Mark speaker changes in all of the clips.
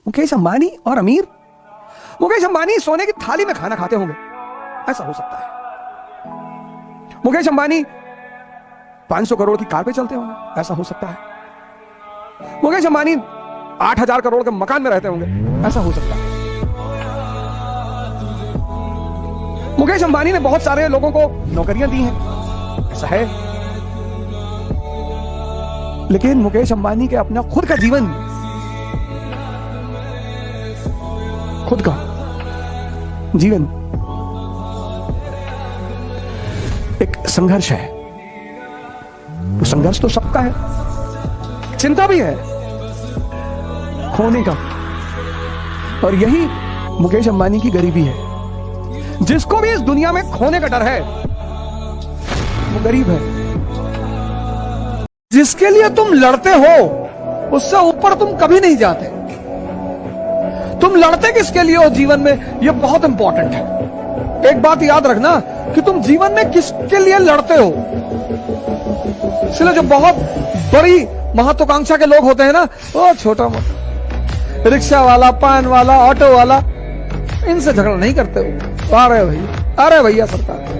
Speaker 1: मुकेश अंबानी और अमीर? मुकेश अंबानी सोने की थाली में खाना खाते होंगे, ऐसा हो सकता है। मुकेश अंबानी 500 करोड़ की कार पे चलते होंगे, ऐसा हो सकता है। मुकेश अंबानी 8000 करोड़ के मकान में रहते होंगे, ऐसा हो सकता है। मुकेश अंबानी ने बहुत सारे लोगों को नौकरियां दी हैं, ऐसा है। लेकिन मुकेश अंबानी के अपना खुद का जीवन, खुद का जीवन एक संघर्ष है। वो संघर्ष तो सबका है, चिंता भी है खोने का। और यही मुकेश अंबानी की गरीबी है। जिसको भी इस दुनिया में खोने का डर है वो गरीब है। जिसके लिए तुम लड़ते हो उससे ऊपर तुम कभी नहीं जाते। तुम लड़ते किसके लिए हो जीवन में, यह बहुत इंपॉर्टेंट है। एक बात याद रखना कि तुम जीवन में किसके लिए लड़ते हो। इसलिए जो बहुत बड़ी महत्वाकांक्षा के लोग होते हैं ना, वो छोटा मोटा रिक्शा वाला, पान वाला, ऑटो वाला, इनसे झगड़ा नहीं करते हो। अरे भैया, अरे भैया सरकार,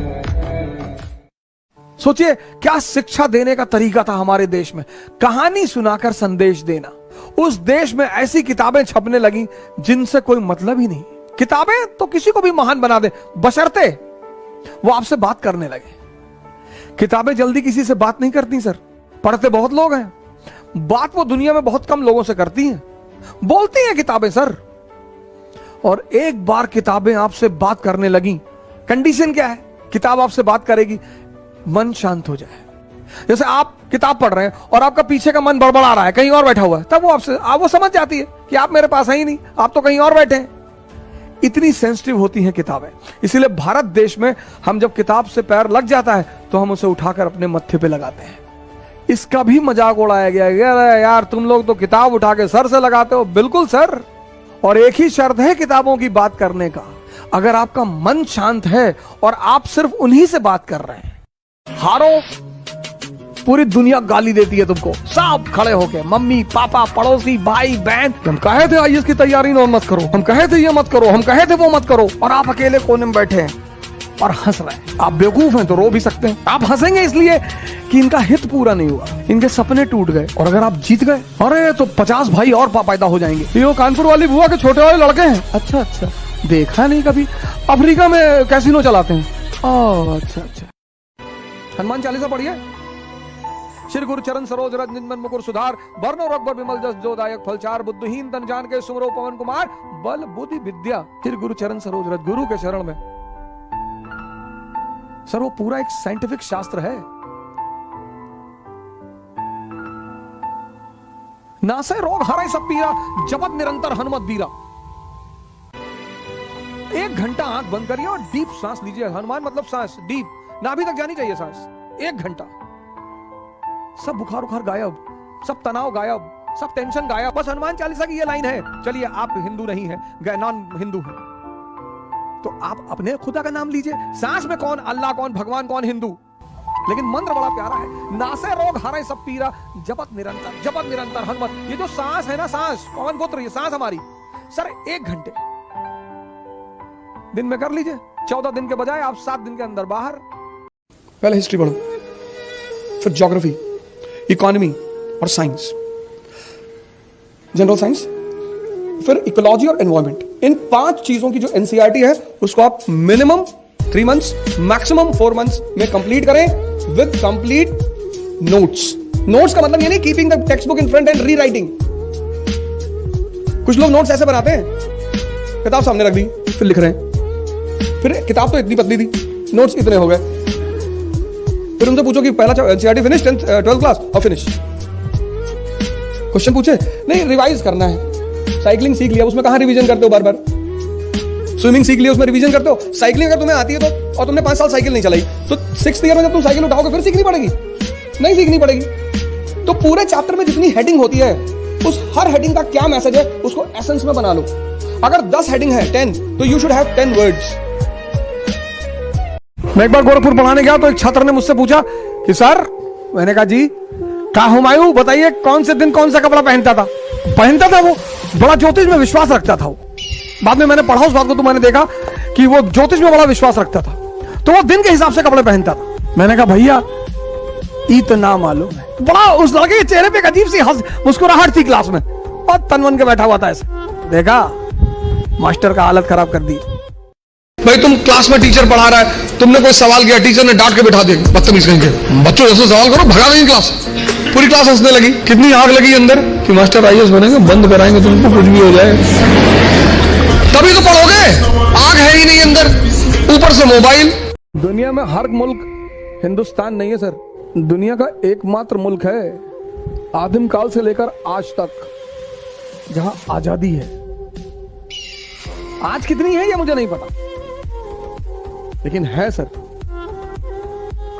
Speaker 1: सोचिए क्या शिक्षा देने का तरीका था हमारे देश में। कहानी सुनाकर संदेश देना। उस देश में ऐसी किताबें छपने लगी जिनसे कोई मतलब ही नहीं। किताबें तो किसी को भी महान बना दे, बशर्ते वो आपसे बात करने लगे। किताबें जल्दी किसी से बात नहीं करती सर। पढ़ते बहुत लोग हैं, बात वो दुनिया में बहुत कम लोगों से करती हैं। बोलती हैं किताबें सर। और एक बार किताबें आपसे बात करने लगी, कंडीशन क्या है? किताब आपसे बात करेगी, मन शांत हो जाए। जैसे आप किताब पढ़ रहे हैं और आपका पीछे का मन बड़बड़ा रहा है, कहीं और बैठा हुआ है, तब वो समझ जाती है कि आप मेरे पास है ही नहीं, आप तो कहीं और बैठे हैं। इतनी सेंसिटिव होती हैं किताबें। इसीलिए भारत देश में हम जब किताब से पैर लग जाता है तो हम उसे उठाकर अपने मत्थे पे लगाते हैं। इसका भी मजाक उड़ाया गया, यार तुम लोग तो किताब उठा के सर से लगाते हो। बिल्कुल सर। और एक ही शर्त है किताबों की बात करने का, अगर आपका मन शांत है और आप सिर्फ उन्हीं से बात कर रहे हैं। हारो, पूरी दुनिया गाली देती है तुमको, सब खड़े होके, मम्मी पापा पड़ोसी भाई बहन। हम कहे थे आईएएस की तैयारी न मत करो, हम कहे थे ये मत करो, हम कहे थे वो मत करो, और आप अकेले कोने में बैठे हैं और हंस रहे हैं। आप बेवकूफ हैं तो रो भी सकते हैं। आप हंसेंगे इसलिए कि इनका हित पूरा नहीं हुआ, इनके सपने टूट गए। और अगर आप जीत गए, अरे तो 50 भाई और पैदा हो जाएंगे। ये कानपुर वाली बुआ के छोटे वाले लड़के हैं। अच्छा अच्छा, देखा नहीं कभी। अफ्रीका में कैसीनो चलाते हैं। ओह अच्छा अच्छा। हनुमान चालीसा पढ़िए। श्री गुरु चरण सरोज रज निज मन मुकुर सुधार, बरनो रघुबर विमल जस जो दायक फलचार, बुद्धिहीन तन जान के सुमरो पवन कुमार, बल बुद्धि विद्या। श्री गुरु चरण सरोज रज, गुरु के शरण में। सर वो पूरा एक साइंटिफिक शास्त्र है। नासे रोग हरै सब पीरा, जपत निरंतर हनुमत बीरा। 1 घंटा आंख बंद करिए और डीप सांस लीजिए। हनुमान मतलब सांस डीप, नाभि तक जानी चाहिए सांस। 1 घंटा, सब बुखार उखार गायब, सब तनाव गायब, सब टेंशन गायब। बस हनुमान चालीसा की ये लाइन है। चलिए आप हिंदू नहीं है, नॉन हिंदू है, तो आप अपने खुदा का नाम लीजिए। सांस में कौन अल्लाह, कौन भगवान, कौन हिंदू, लेकिन मंत्र बड़ा प्यारा है। नासे रोग हरै सब पीरा, जपत निरंतर हनुमत। ये जो सांस है ना, सांस पवन पुत्र, ये सांस हमारी सर 1 घंटे दिन में कर लीजिए। 14 दिन के बजाय आप 7 दिन के अंदर बाहर। पहले हिस्ट्री पढ़ो, फिर ज्योग्राफी, इकोनॉमी और साइंस, जनरल साइंस, फिर इकोलॉजी और एनवायरमेंट। इन 5 चीजों की जो एनसीईआरटी है उसको आप मिनिमम 3 मंथ्स, मैक्सिमम 4 मंथ्स में कंप्लीट करें विद कंप्लीट नोट्स। नोट्स का मतलब ये नहीं keeping the text book in front and re writing. कुछ लोग नोट्स ऐसे बनाते हैं, किताब सामने रख दी फिर लिख रहे हैं, फिर किताब तो इतनी पतली थी, नोट्स इतने हो गए। फिर उनसे पूछो कि पहला एनसीईआरटी फिनिश 12th क्लास और फिनिश। क्वेश्चन पूछे नहीं, रिवाइज करना है। साइकिलिंग सीख लिया, उसमें कहां रिवीजन करते हो बार बार। स्विमिंग सीख लिया, उसमें रिवीजन करते हो। साइकिलिंग अगर तुम्हें आती है तो, और तुमने 5 साल साइकिल नहीं चलाई, तो 6th ईयर में जब तुम साइकिल उठाओगे फिर सीखनी पड़ेगी? नहीं सीखनी पड़ेगी। तो पूरे चैप्टर में जितनी हेडिंग होती है, उस हर हेडिंग का क्या मैसेज है उसको एसेंस में बना लो। अगर 10 हेडिंग है, 10, तो यू शुड हैव 10 वर्ड्स। मैं एक बार गोरखपुर पढ़ाने गया तो एक छात्र ने मुझसे पूछा कि सर, मैंने कहा जी, का हुमायूं बताइए कौन से दिन कौन सा कपड़ा पहनता था वो? बड़ा ज्योतिष में विश्वास रखता था वो। बाद में मैंने पढ़ा उस बात को, तो मैंने देखा कि वो ज्योतिष में बड़ा विश्वास रखता था, तो वो दिन के हिसाब से कपड़े पहनता था। मैंने कहा भैया इतना मालूम है। बड़ा उस लड़के के चेहरे पे एक अजीब सी मुस्कुराहट थी क्लास में, और तनवन के बैठा हुआ था ऐसे। देखा, मास्टर का हालत खराब कर दी।
Speaker 2: भाई तुम क्लास में टीचर पढ़ा रहा है, तुमने कोई सवाल किया, टीचर ने डांट के बिठा दिया, बदतमीज कहेंगे, बच्चों जैसे सवाल करो, भगा देंगे क्लास। पूरी क्लास हंसने लगी। कितनी आग लगी अंदर कि मास्टर आईएएस बनेंगे, बंद कराएंगे तुमको, कुछ भी हो जाए। तभी तो पढ़ोगे, आग है ही नहीं अंदर, ऊपर से मोबाइल।
Speaker 1: दुनिया में हर मुल्क हिंदुस्तान नहीं है सर, दुनिया का एकमात्र मुल्क है आदिम काल से लेकर आज तक जहां आजादी है। आज कितनी है ये मुझे नहीं पता, लेकिन है सर।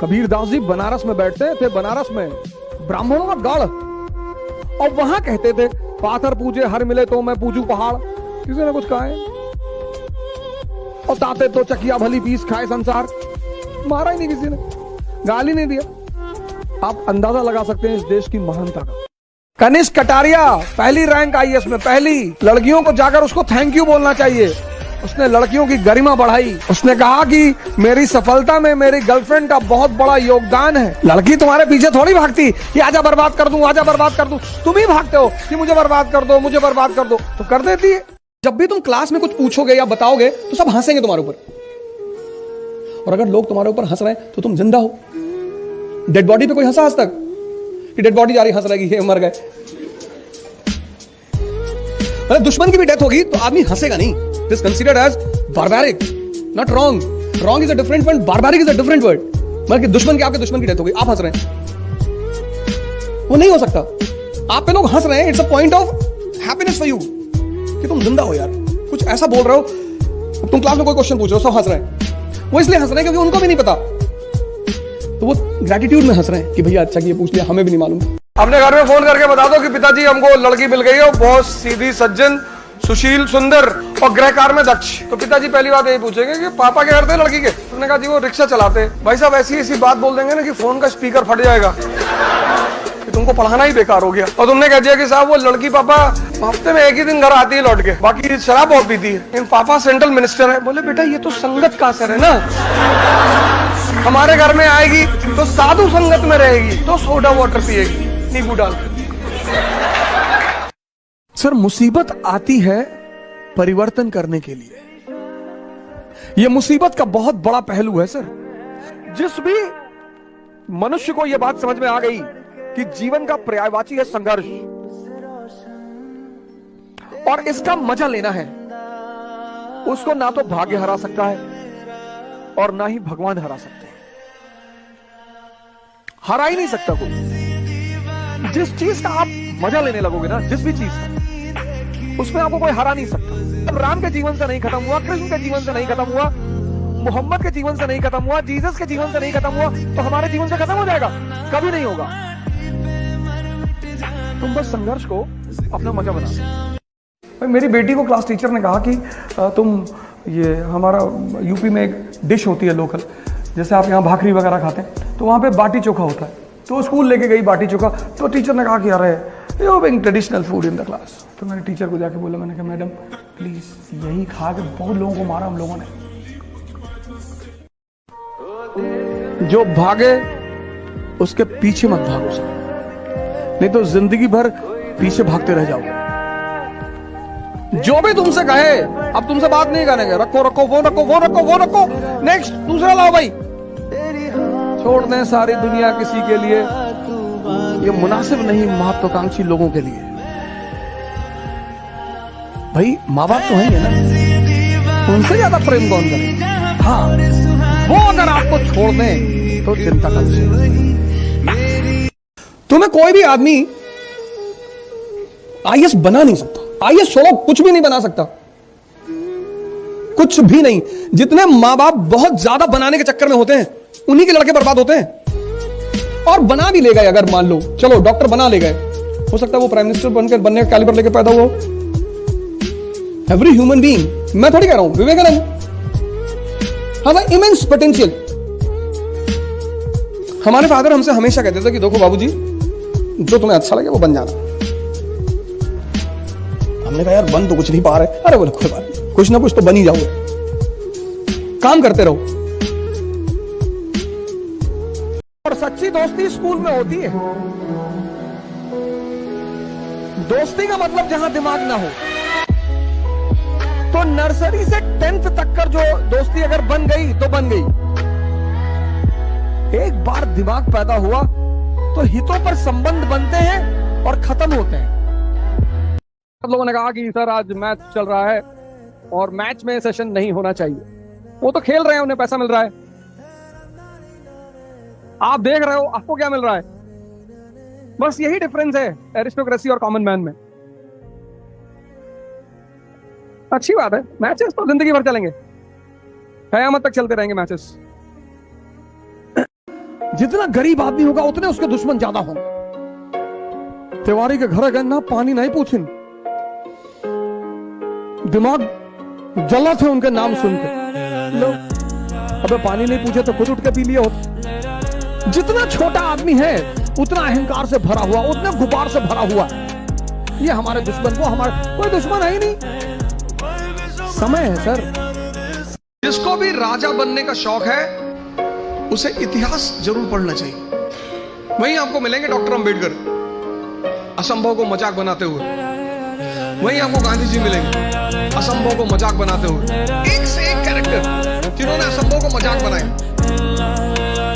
Speaker 1: कबीर दास जी बनारस में बैठते थे, बनारस में ब्राह्मणों का गढ़, और वहां कहते थे पाथर पूजे हर मिले तो मैं पूजू पहाड़। किसी ने कुछ कहा है? और ताते तो चकिया भली पीस खाए संसार, मारा ही नहीं किसी ने, गाली नहीं दिया। आप अंदाजा लगा सकते हैं इस देश की महानता का। कनिष्क कटारिया पहली रैंक आईएएस में, पहली। लड़कियों को जाकर उसको थैंक यू बोलना चाहिए, उसने लड़कियों की गरिमा बढ़ाई। उसने कहा कि मेरी सफलता में मेरी गर्लफ्रेंड का बहुत बड़ा योगदान है। लड़की तुम्हारे पीछे थोड़ी भागती कि आजा बर्बाद कर दूं, आजा बर्बाद कर दूं। तुम ही भागते हो कि मुझे बर्बाद कर दो, मुझे बर्बाद कर दो, तो कर देती है। जब भी तुम क्लास में कुछ पूछोगे या बताओगे तो सब हंसेंगे तुम्हारे ऊपर, और अगर लोग तुम्हारे ऊपर हंस रहे हैं तो तुम जिंदा हो। डेड बॉडी पे कोई हंसा आज तक कि डेड बॉडी जा रही हंस रहेगी, मर गए? मतलब दुश्मन की भी डेथ होगी तो आदमी हंसेगा नहीं। This considered as barbaric, not wrong. Wrong is a different word, barbaric is a different word. मतलब कि दुश्मन की, आपके दुश्मन की डेथ हो गई, आप हंस रहे हैं, वो नहीं हो सकता। आप पे लोग हंस रहे हैं, it's a point of happiness for you कि तुम जिंदा हो यार। कुछ ऐसा बोल रहे हो, तुम क्लास में कोई क्वेश्चन पूछ रहे हो, सब हंस रहे हैं। वो इसलिए हंस रहे हैं क्योंकि उनको भी नहीं पता, तो वो ग्रेटिट्यूड में हंस रहे हैं कि भैया अच्छा ये पूछ लिया, हमें भी नहीं मालूम।
Speaker 2: अपने घर में फोन करके बता दो कि पिताजी हमको लड़की मिल गई है, बहुत सीधी, सज्जन, सुशील, सुंदर और गृहकार में दक्ष। तो पिताजी पहली बात यही पूछेंगे कि पापा क्या करते हैं लड़की के? तुमने कहा जी वो रिक्शा चलाते हैं। भाई साहब ऐसी ऐसी बात बोल देंगे ना कि फोन का स्पीकर फट जाएगा, कि तुमको पढ़ाना ही बेकार हो गया। और तुमने कह दिया कि साहब वो लड़की पापा हफ्ते में एक ही दिन घर आती है लौट के, बाकी शराब बहुत पीती है, लेकिन पापा सेंट्रल मिनिस्टर है। बोले बेटा ये तो संगत का असर है ना, हमारे घर में आएगी तो साधु संगत में रहेगी, तो सोडा वाटर पिएगी नींबू डाल।
Speaker 1: सर मुसीबत आती है परिवर्तन करने के लिए, यह मुसीबत का बहुत बड़ा पहलू है सर। जिस भी मनुष्य को यह बात समझ में आ गई कि जीवन का पर्यायवाची है संघर्ष, और इसका मजा लेना है, उसको ना तो भाग्य हरा सकता है और ना ही भगवान हरा सकते हैं। हरा ही नहीं सकता कोई। जिस चीज का आप मजा लेने लगोगे ना, जिस भी चीज का, उसमें आपको कोई हरा नहीं सकता। अब राम के जीवन से नहीं खत्म हुआ, कृष्ण के जीवन से नहीं खत्म हुआ, मोहम्मद के जीवन से नहीं खत्म हुआ, जीसस के जीवन से नहीं खत्म हुआ, तो हमारे जीवन से खत्म हो जाएगा? कभी नहीं होगा। तुम बस संघर्ष को अपना मजा बना। मेरी बेटी को क्लास टीचर ने कहा कि तुम ये हमारा यूपी में एक डिश होती है लोकल, जैसे आप यहाँ भाकरी वगैरह खाते हैं, तो वहाँ पे बाटी चोखा होता है, तो स्कूल लेके गई बाटी चोखा। तो टीचर ने कहा कि अरे you being traditional food in the class. तो मैंने टीचर को जाके बोला, मैंने कहा मैडम प्लीज यही खा के बहुत लोगों को मारा हम लोगों ने। जो भागे उसके पीछे मत भागो सर, नहीं तो जिंदगी भर पीछे भागते रह जाओगे। जो भी तुमसे कहे, अब तुमसे बात नहीं करेंगे, रखो रखो फोन, रखो फोन, रखो फोन, रखो, नेक्स्ट दूसरा लाओ भाई। छोड़ दें सारी दुनिया किसी के लिए, ये मुनासिब नहीं महत्वाकांक्षी लोगों के लिए। भाई माँ बाप तो है ना, उनसे ज्यादा प्रेम कौन करे? हाँ, वो अगर आपको छोड़ दें तो चिंता का विषय।
Speaker 2: तुम्हें कोई भी आदमी आईएएस बना नहीं सकता। आईएएस छोड़ो, कुछ भी नहीं बना सकता, कुछ भी नहीं। जितने माँ बाप बहुत ज्यादा बनाने के चक्कर में होते हैं, उन्हीं के लड़के बर्बाद होते हैं। और बना भी ले गए, अगर मान लो चलो डॉक्टर बना ले गए, हो सकता है वो प्राइम मिनिस्टर बनकर बनने का कैलिबर लेके पैदा हुआ। एवरी ह्यूमन बीइंग, मैं थोड़ी कह रहा हूं, विवेकानंद हैज इमेंस पोटेंशियल। हमारे फादर हमसे हमेशा कहते थे कि देखो बाबूजी, जो तुम्हें अच्छा लगे वो बन जाना। हमने कहा यार बन तो कुछ नहीं पा रहे। अरे बोले कोई बात नहीं, कुछ ना कुछ तो बन ही जाओगे, काम करते रहो।
Speaker 1: और सच्ची दोस्ती स्कूल में होती है। दोस्ती का मतलब जहां दिमाग ना हो। तो नर्सरी से 10th तक का जो दोस्ती अगर बन गई तो बन गई। एक बार दिमाग पैदा हुआ तो हितों पर संबंध बनते हैं और खत्म होते हैं।
Speaker 3: सब लोगों ने कहा कि सर आज मैच चल रहा है और मैच में सेशन नहीं होना चाहिए। वो तो खेल रहे हैं, उन्हें पैसा मिल रहा है, आप देख रहे हो, आपको क्या मिल रहा है। बस यही डिफरेंस है एरिस्टोक्रेसी और कॉमन मैन में। अच्छी बात है, मैचेस तो जिंदगी भर चलेंगे, कयामत तक चलते रहेंगे मैचेस।
Speaker 1: जितना गरीब आदमी होगा उतने उसके दुश्मन ज्यादा होंगे। तिवारी के घर गए ना, पानी नहीं पूछिन, दिमाग जला थे उनके नाम सुनकर। लो अबे पानी नहीं पूछे तो खुद उठ के पी लिए होते। जितना छोटा आदमी है उतना अहंकार से भरा हुआ, उतने गुबार से भरा हुआ। ये हमारे दुश्मन को, हमारा कोई दुश्मन है ही नहीं, समय है सर।
Speaker 2: जिसको भी राजा बनने का शौक है उसे इतिहास जरूर पढ़ना चाहिए। वहीं आपको मिलेंगे डॉक्टर अंबेडकर, असंभव को मजाक बनाते हुए। वहीं आपको गांधी जी मिलेंगे, असंभव को मजाक बनाते हुए। एक से एक कैरेक्टर जिन्होंने असंभव को मजाक बनाया।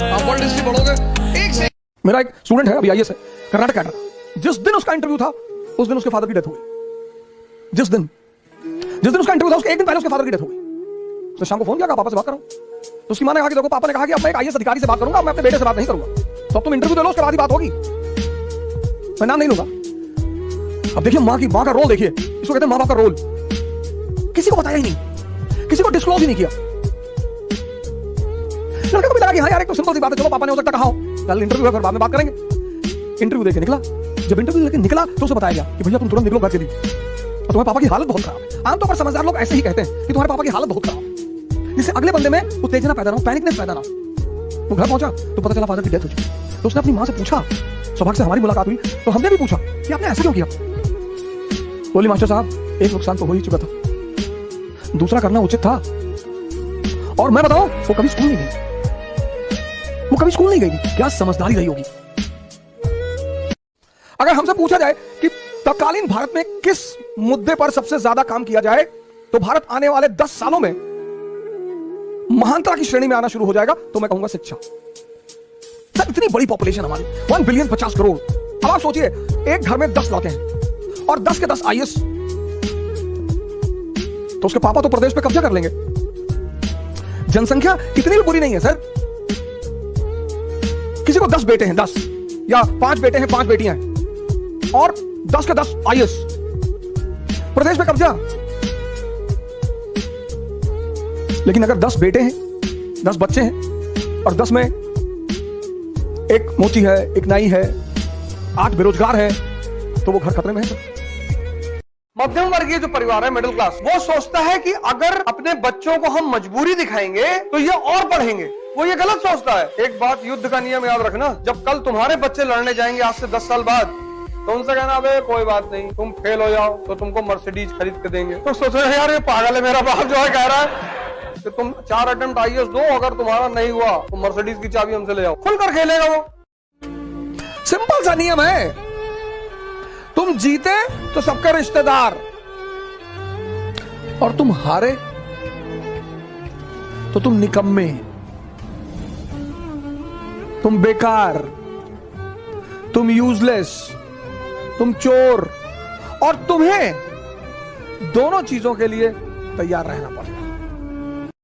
Speaker 2: आप वर्ल्ड हिस्ट्री पढ़ोगे, एक से।
Speaker 1: मेरा एक स्टूडेंट है अभी आईएएस है, कर्नाटक कैडर। जिस दिन उसका इंटरव्यू था उस दिन उसके फादर की डेथ हो गई। जिस दिन उसका इंटरव्यू था उसके एक दिन पहले उसके फादर की डेथ हो गई। तो शाम को फोन किया, पापा से बात करो। तो उसकी मां ने कहा कि देखो, पापा ने कहा कि अब मैं एक आईएएस अधिकारी से बात करूंगा, मैं अपने बेटे से बात नहीं करूंगा। तो अब तुम इंटरव्यू दे लो, उसके बाद ही बात होगी, मैं नाम नहीं लूंगा। अब देखिए मां का रोल देखिए, इसको कहते हैं मां बाप का रोल। किसी को बताया ही नहीं, किसी को डिस्क्लोज ही नहीं किया। लड़के को भी लगा कि हाँ यार एक तो सिंपल सी बात है, चलो पापा ने हो सकता कहा हो, कल इंटरव्यू है, फिर बाद में बात करेंगे। इंटरव्यू देके निकला। जब इंटरव्यू देके निकला तो उसे बताया गया कि भैया तुम तुरंत निकलो घर से। और तुम्हारे पापा की हालत बहुत खराब है। आमतौर पर समझदार लोग ऐसे ही कहते हैं कि तुम्हारे पापा की हालत बहुत खराब है, जिससे अगले बंदे में उत्तेजना पैदा ना हो, पैनिकनेस पैदा ना हो। वो घर पहुंचा तो पता चला फादर की डेथ हो चुकी। तो उसने अपनी मां से पूछा, सौभाग्य से हमारी मुलाकात हुई तो हमने भी पूछा कि आपने ऐसा क्यों किया। बोली मास्टर साहब एक नुकसान तो हो ही चुका था, दूसरा करना उचित था। और मैं बताऊं, वो कभी स्कूल नहीं गई। क्या समझदारी रही होगी। अगर हमसे पूछा जाए कि तत्कालीन भारत में किस मुद्दे पर सबसे ज्यादा काम किया जाए तो भारत आने वाले 10 सालों में महानता की श्रेणी में आना शुरू हो जाएगा। तो मैं कहूंगा शिक्षा। सर इतनी बड़ी पॉपुलेशन हमारी, 1 बिलियन 50 करोड़। अब आप सोचिए एक घर में 10 लड़के हैं और 10 के 10 आईएएस, तो उसके पापा तो प्रदेश पे कब्जा कर लेंगे। जनसंख्या इतनी भी बुरी नहीं है सर। किसी को 10 बेटे हैं, 10 या 5 बेटे हैं, 5 बेटियां हैं और 10 के 10 आईएएस, प्रदेश में कब्जा। लेकिन अगर 10 बेटे हैं, 10 बच्चे हैं और 10 में एक मोची है, एक नाई है, 8 बेरोजगार है, तो वो घर खतरे में है।
Speaker 2: मध्यम वर्गीय जो परिवार है, मिडिल क्लास, वो सोचता है कि अगर अपने बच्चों को हम मजबूरी दिखाएंगे तो ये और पढ़ेंगे। वो ये गलत सोचता है। एक बात युद्ध का नियम याद रखना, जब कल तुम्हारे बच्चे लड़ने जाएंगे आज से 10 साल बाद, तो उनसे कहना अबे कोई बात नहीं, तुम फेल हो जाओ तो तुमको मर्सिडीज खरीद के देंगे। तो सोच रहे यार ये पागल है, मेरा बाप जो है कह रहा है कि तुम 4 अटेम्प्ट आईएएस दो, अगर तुम्हारा नहीं हुआ तो मर्सिडीज की चाबी हमसे ले जाओ। खुलकर खेलेगा वो।
Speaker 1: सिंपल सा नियम है, तुम जीते तो सबका रिश्तेदार और तुम हारे तो तुम निकम्मे, तुम बेकार, तुम यूजलेस, तुम चोर, और तुम्हें दोनों चीजों के लिए तैयार रहना पड़ेगा।